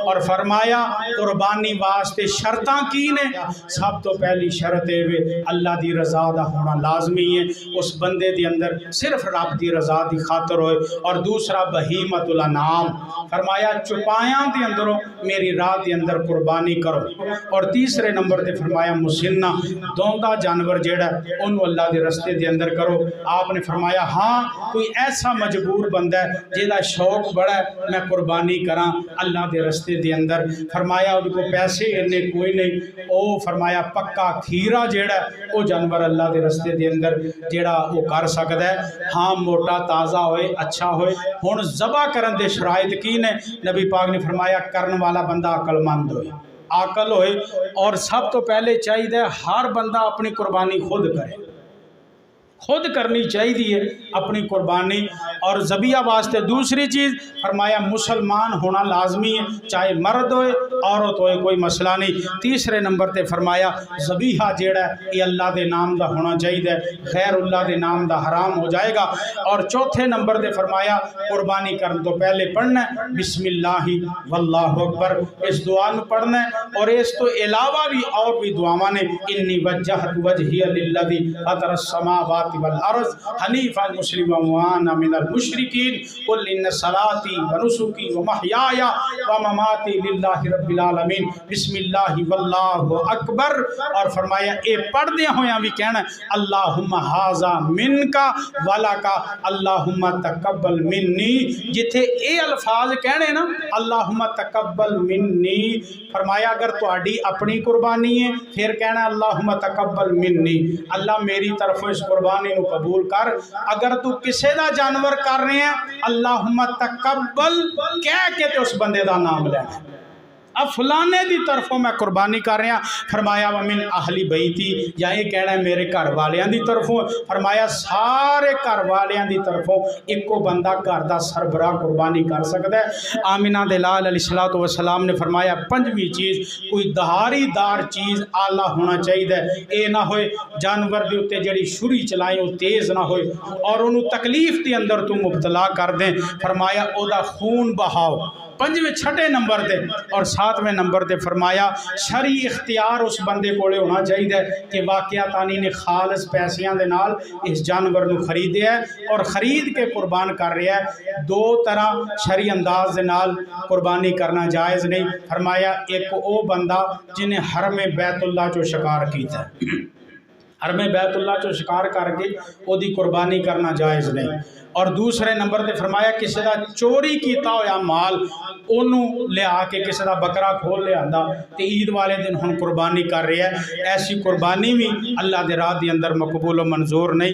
और फरमाया कुर्बानी वास्ते शर्तां की ने। सब तो पहली शर्त है अल्लाह की रजा का होना लाजमी है, उस बंदे के अंदर सिर्फ रब की रजा की खातर होए। और दूसरा बहीमतुल अनाम, फरमाया चुपायां के अंदरों मेरी राह के अंदर कुर्बानी करो। और तीसरे नंबर पर फरमाया मुसिन्ना, दौंदा जानवर जेड़ा उन्होंने अल्लाह के रस्ते के अंदर करो। आपने फरमाया हाँ कोई ऐसा मजबूर बंदा है जिहदा शौक बड़ा है मैं कुर्बानी करा अल्लाह के रस्ते के अंदर, फरमाया उसको पैसे इन्ने कोई नहीं, ओ फरमाया पक्का खीरा जेड़ा वो जानवर अल्लाह के रस्ते के अंदर जेड़ा वो कर सकता है। हाँ मोटा ताज़ा होए अच्छा होए। हुण ज़बा करन दे शराइत की ने, नबी पाक ने फरमाया करन वाला बंदा अकलमंद होए, आकल होए। और सब तो पहले चाहिए हर बंदा अपनी कुर्बानी खुद करे, खुद करनी चाहिए अपनी कुर्बानी और ज़बिया वास्ते। दूसरी चीज़ फरमाया मुसलमान होना लाजमी है, चाहे मर्द होए औरत होए कोई मसला नहीं। तीसरे नंबर पर फरमाया ज़बीहा जेड़ा ये अल्लाह के नाम का होना चाहिए, गैरुल्लाह के नाम का हराम हो जाएगा। और चौथे नंबर पर फरमाया कुर्बानी करने तो पहले पढ़ना बिस्मिल्लाहि वल्लाहु अकबर, इस दुआ में पढ़ना है। और इस तो अलावा भी और भी दुआवां ने, इन्नी वज्जहतु वजहिया लिल्लज़ी फ़तरस समावाति वल अर्ज़ हनीफ़न मुस्लिमा व अना मिनल मुशरिकीन कुल इन्न सलाती व नुसुकी व महयाया व ममाती लिल्लाहि रब्बिल आलमीन बिस्मिल्लाहि वल्लाहु अकबर। और फरमाया ए पढ़दे होया भी कहना अल्लाहुम्मा हाज़ा मिनका वलका अल्लाहुम्मा तकब्बल मिन्नी। जिथे ए अल्फाज कहने ना अल्लाहुम्मा तकब्बल मिन्नी, फरमाया अगर तुहाडी अपनी कुर्बानी है फिर कहना अल्लाहुम्मा तकब्बल मिन्नी, अल्लाह मेरी तरफ इस कुर्बानी नू कबूल कर। अगर तू किसी का जानवर कर रहे हैं अल्लाहुम्मा तकब्बल कह के तो उस बंदे का नाम लेना, अब फलाने की तरफों मैं कुर्बानी कर रहा। फरमाया वमिन अहली बैती, या ये कहना है मेरे घर वालियां की तरफों। फरमाया सारे घर वालियां की तरफों एको बंदा घर का सरबराह कुर्बानी कर सकता है। आमिना दे लाल अलैहिस्सलातु वस्सलाम ने फरमाया पंजवीं चीज़ कोई धारीदार चीज़ आला होना चाहिए, ये ना होए जानवर के उत्ते जिहड़ी छुरी चलाए वो तेज़ ना होए और उन्होंने तकलीफ के अंदर तू मुबतला कर दें। फरमाया ओदा खून बहाओ, पंजवें छठे नंबर पे। और सातवें नंबर पे फरमाया शरी इख्तियार उस बंदे कोले होना चाहिए कि वाकया तानी ने खालस पैसियां दे नाल इस जानवर को खरीदे है और ख़रीद के कुर्बान कर रहा है। दो तरह शरी अंदाज दे नाल कुर्बानी करना जायज़ नहीं। फरमाया एक वो बंदा जिन्हें हरम बैतुल्लाह चो शिकार किया, हरम बैतुल्लाह चो शिकार करके ओदी कुर्बानी करना जायज़ नहीं। और दूसरे नंबर पर फरमाया किसी का चोरी किया होया माल ओनू लिया के किसी का बकरा खोल लिया तो ईद वाले दिन हम कुर्बानी कर रहे हैं, ऐसी कुर्बानी भी अल्लाह के राह के अंदर मकबूल व मंजूर नहीं।